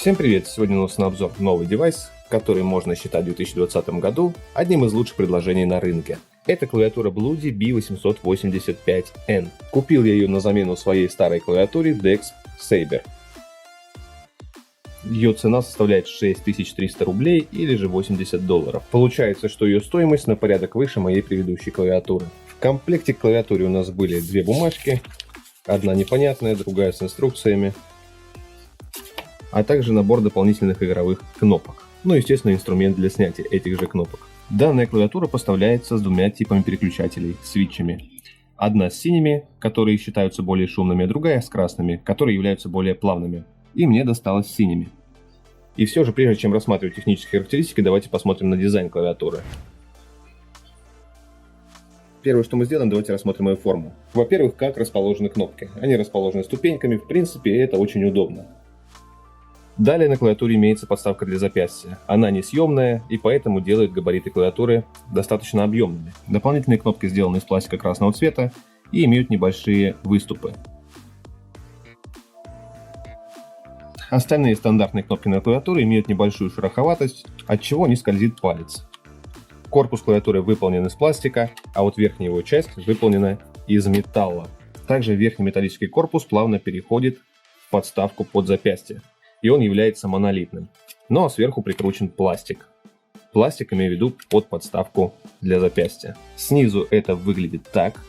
Всем привет! Сегодня у нас на обзор новый девайс, который можно считать в 2020 году одним из лучших предложений на рынке. Это клавиатура Bloody B885N. Купил я ее на замену своей старой клавиатуре DX Saber. Ее цена составляет 6300 рублей или же $80. Получается, что ее стоимость на порядок выше моей предыдущей клавиатуры. В комплекте к клавиатуре у нас были две бумажки, одна непонятная, другая с инструкциями, а также набор дополнительных игровых кнопок. Ну и, естественно, инструмент для снятия этих же кнопок. Данная клавиатура поставляется с двумя типами переключателей, свитчами. Одна с синими, которые считаются более шумными, а другая с красными, которые являются более плавными. И мне досталось с синими. И все же, прежде чем рассматривать технические характеристики, давайте посмотрим на дизайн клавиатуры. Первое, что мы сделаем, давайте рассмотрим ее форму. Во-первых, как расположены кнопки. Они расположены ступеньками, в принципе, это очень удобно. Далее на клавиатуре имеется подставка для запястья. Она несъемная и поэтому делает габариты клавиатуры достаточно объемными. Дополнительные кнопки сделаны из пластика красного цвета и имеют небольшие выступы. Остальные стандартные кнопки на клавиатуре имеют небольшую шероховатость, от чего не скользит палец. Корпус клавиатуры выполнен из пластика, а вот верхняя его часть выполнена из металла. Также верхний металлический корпус плавно переходит в подставку под запястье. И он является монолитным. Ну а сверху прикручен пластик. Пластик имею в виду под подставку для запястья. Снизу это выглядит так.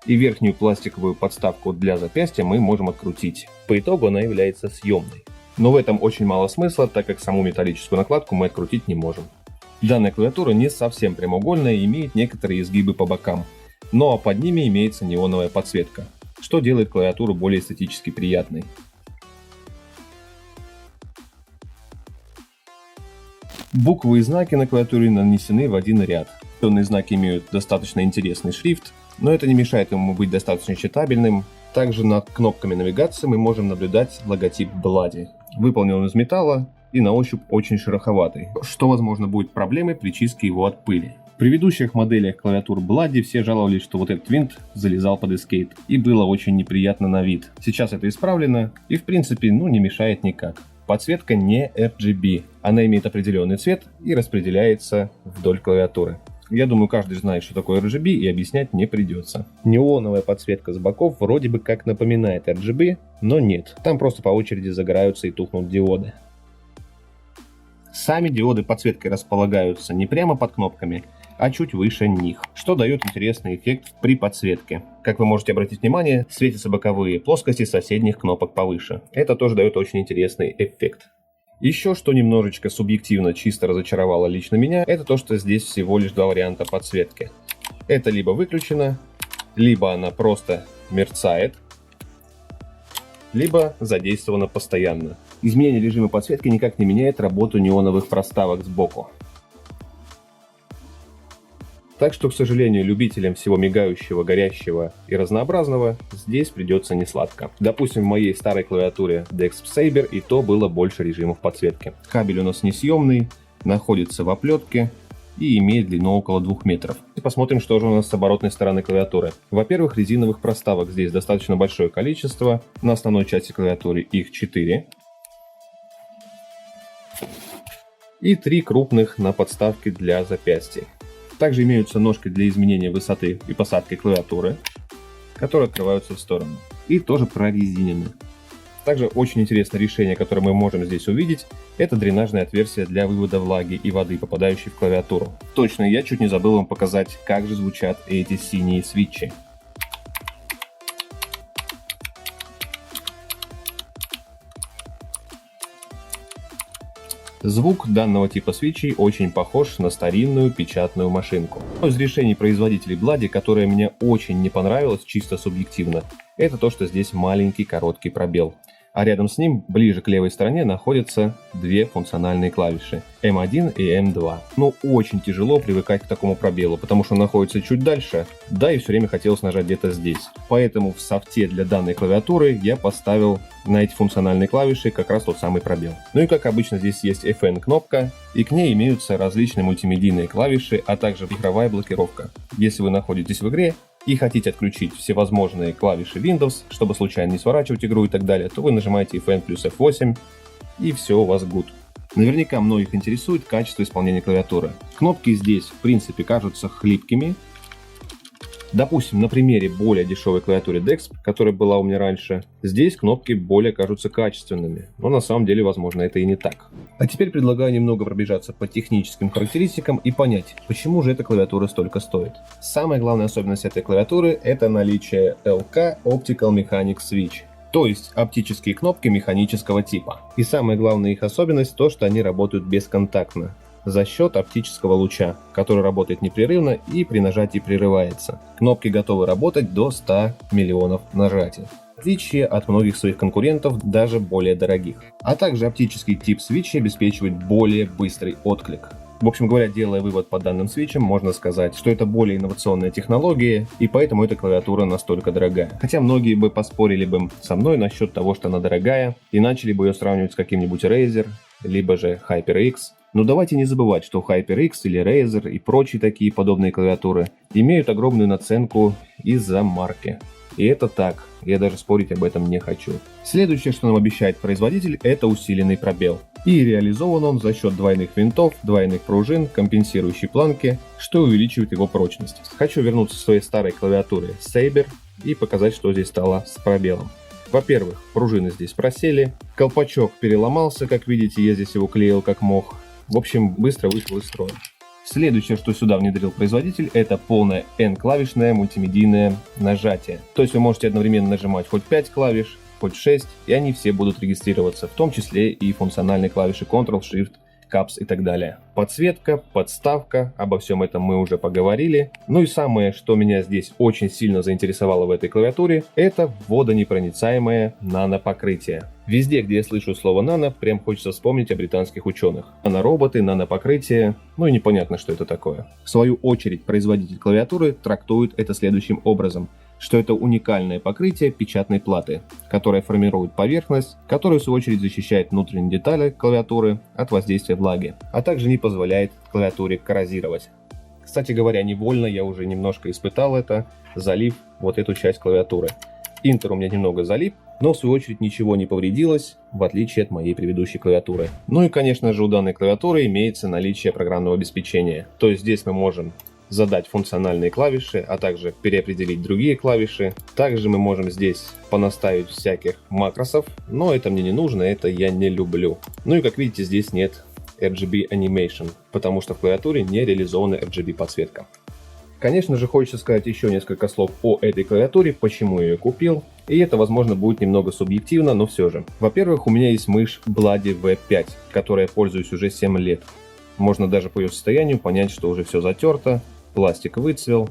И верхнюю пластиковую подставку для запястья мы можем открутить. По итогу она является съемной. Но в этом очень мало смысла, так как саму металлическую накладку мы открутить не можем. Данная клавиатура не совсем прямоугольная и имеет некоторые изгибы по бокам. Но под ними имеется неоновая подсветка, что делает клавиатуру более эстетически приятной. Буквы и знаки на клавиатуре нанесены в один ряд. Определенные знаки имеют достаточно интересный шрифт, но это не мешает ему быть достаточно читабельным. Также над кнопками навигации мы можем наблюдать логотип Bloody. Выполнен он из металла и на ощупь очень шероховатый, что возможно будет проблемой при чистке его от пыли. В предыдущих моделях клавиатур Bloody все жаловались, что вот этот винт залезал под Escape и было очень неприятно на вид. Сейчас это исправлено и в принципе не мешает никак. Подсветка не RGB, она имеет определенный цвет и распределяется вдоль клавиатуры. Я думаю, каждый знает, что такое RGB, и объяснять не придется. Неоновая подсветка с боков вроде бы как напоминает RGB, но нет. Там просто по очереди загораются и тухнут диоды. Сами диоды подсветкой располагаются не прямо под кнопками, а чуть выше них, что дает интересный эффект при подсветке. Как вы можете обратить внимание, светятся боковые плоскости соседних кнопок повыше. Это тоже дает очень интересный эффект. Еще что немножечко субъективно чисто разочаровало лично меня, это то, что здесь всего лишь два варианта подсветки. Это либо выключено, либо она просто мерцает, либо задействована постоянно. Изменение режима подсветки никак не меняет работу неоновых проставок сбоку. Так что, к сожалению, любителям всего мигающего, горящего и разнообразного здесь придется несладко. Допустим, в моей старой клавиатуре DX Saber и то было больше режимов подсветки. Кабель у нас несъемный, находится в оплетке и имеет длину около 2 метров. И посмотрим, что же у нас с оборотной стороны клавиатуры. Во-первых, резиновых проставок здесь достаточно большое количество. На основной части клавиатуры их 4. И 3 крупных на подставке для запястья. Также имеются ножки для изменения высоты и посадки клавиатуры, которые открываются в сторону. И тоже прорезинены. Также очень интересное решение, которое мы можем здесь увидеть, это дренажное отверстие для вывода влаги и воды, попадающей в клавиатуру. Точно, я чуть не забыл вам показать, как же звучат эти синие свитчи. Звук данного типа свитчей очень похож на старинную печатную машинку. Одно из решений производителей Bloody, которое мне очень не понравилось чисто субъективно, это то, что здесь маленький короткий пробел. А рядом с ним, ближе к левой стороне, находятся две функциональные клавиши M1 и M2. Очень тяжело привыкать к такому пробелу, потому что он находится чуть дальше, да и все время хотелось нажать где-то здесь. Поэтому в софте для данной клавиатуры я поставил на эти функциональные клавиши как раз тот самый пробел. И как обычно здесь есть FN кнопка, и к ней имеются различные мультимедийные клавиши, а также игровая блокировка. Если вы находитесь в игре и хотите отключить всевозможные клавиши Windows, чтобы случайно не сворачивать игру и так далее, то вы нажимаете FN плюс F8, и все у вас good. Наверняка многих интересует качество исполнения клавиатуры. Кнопки здесь в принципе кажутся хлипкими. Допустим, на примере более дешевой клавиатуры DEX, которая была у меня раньше, здесь кнопки более кажутся качественными, но на самом деле, возможно, это и не так. А теперь предлагаю немного пробежаться по техническим характеристикам и понять, почему же эта клавиатура столько стоит. Самая главная особенность этой клавиатуры – это наличие LK Optical Mechanic Switch, то есть оптические кнопки механического типа. И самая главная их особенность – то, что они работают бесконтактно, за счет оптического луча, который работает непрерывно и при нажатии прерывается. Кнопки готовы работать до 100 миллионов нажатий, в отличие от многих своих конкурентов, даже более дорогих. А также оптический тип свитча обеспечивает более быстрый отклик. В общем говоря, делая вывод по данным свитчам, можно сказать, что это более инновационная технология, и поэтому эта клавиатура настолько дорогая. Хотя многие бы поспорили бы со мной насчет того, что она дорогая, и начали бы ее сравнивать с каким-нибудь Razer, либо же HyperX. Но давайте не забывать, что HyperX или Razer и прочие такие подобные клавиатуры имеют огромную наценку из-за марки. И это так, я даже спорить об этом не хочу. Следующее, что нам обещает производитель, это усиленный пробел. И реализован он за счет двойных винтов, двойных пружин, компенсирующей планки, что увеличивает его прочность. Хочу вернуться к своей старой клавиатуре Saber и показать, что здесь стало с пробелом. Во-первых, пружины здесь просели, колпачок переломался, как видите, я здесь его клеил как мог. В общем, быстро вышел из строя. Следующее, что сюда внедрил производитель, это полное N-клавишное мультимедийное нажатие. То есть вы можете одновременно нажимать хоть 5 клавиш, хоть 6, и они все будут регистрироваться, в том числе и функциональные клавиши Ctrl, Shift, Caps и так далее. Подсветка, подставка, обо всем этом мы уже поговорили. Ну и самое, что меня здесь очень сильно заинтересовало в этой клавиатуре, это водонепроницаемое нанопокрытие. Везде, где я слышу слово нано, прям хочется вспомнить о британских ученых. Нанороботы, нанопокрытие, ну и непонятно, что это такое. В свою очередь, производитель клавиатуры трактует это следующим образом, что это уникальное покрытие печатной платы, которое формирует поверхность, которая в свою очередь защищает внутренние детали клавиатуры от воздействия влаги, а также не позволяет клавиатуре коррозировать. Кстати говоря, невольно я уже немножко испытал это, залив вот эту часть клавиатуры. Интер у меня немного залип, но в свою очередь ничего не повредилось, в отличие от моей предыдущей клавиатуры. Ну и конечно же у данной клавиатуры имеется наличие программного обеспечения, то есть здесь мы можем задать функциональные клавиши, а также переопределить другие клавиши. Также мы можем здесь понаставить всяких макросов, но это мне не нужно, это я не люблю. Ну и как видите, здесь нет RGB Animation, потому что в клавиатуре не реализована RGB подсветка. Конечно же, хочется сказать еще несколько слов о этой клавиатуре, почему я ее купил. И это, возможно, будет немного субъективно, но все же. Во-первых, у меня есть мышь Bloody V5, которой я пользуюсь уже 7 лет. Можно даже по ее состоянию понять, что уже все затерто, пластик выцвел.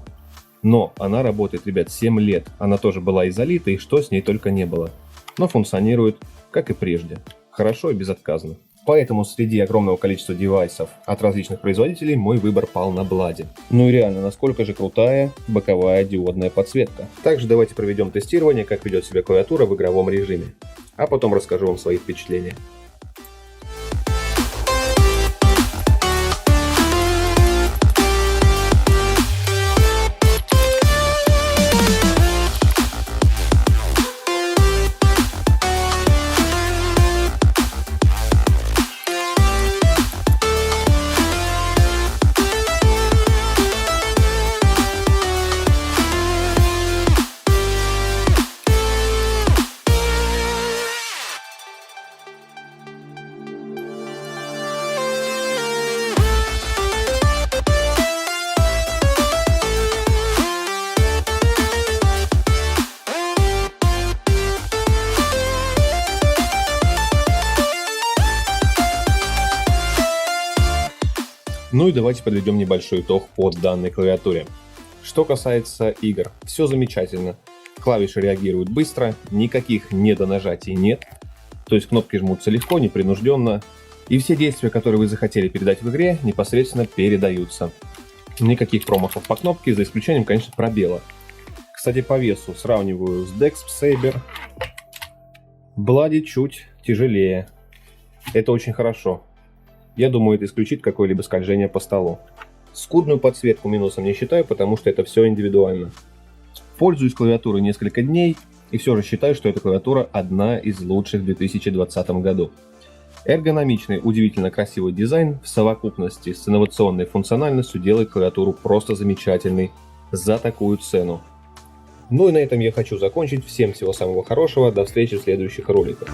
Но она работает, ребят, 7 лет. Она тоже была изолита, и что с ней только не было. Но функционирует, как и прежде. Хорошо и безотказно. Поэтому среди огромного количества девайсов от различных производителей мой выбор пал на Bloody. Ну и реально, насколько же крутая боковая диодная подсветка. Также давайте проведем тестирование, как ведет себя клавиатура в игровом режиме. А потом расскажу вам свои впечатления. Ну и давайте подведем небольшой итог по данной клавиатуре. Что касается игр, все замечательно. Клавиши реагируют быстро, никаких недонажатий нет. То есть кнопки жмутся легко, непринужденно. И все действия, которые вы захотели передать в игре, непосредственно передаются. Никаких промахов по кнопке, за исключением, конечно, пробела. Кстати, по весу сравниваю с DEX Saber. Bloody чуть тяжелее. Это очень хорошо. Я думаю, это исключит какое-либо скольжение по столу. Скудную подсветку минусом не считаю, потому что это все индивидуально. Пользуюсь клавиатурой несколько дней, и все же считаю, что эта клавиатура одна из лучших в 2020 году. Эргономичный, удивительно красивый дизайн в совокупности с инновационной функциональностью делает клавиатуру просто замечательной за такую цену. Ну и на этом я хочу закончить. Всем всего самого хорошего. До встречи в следующих роликах.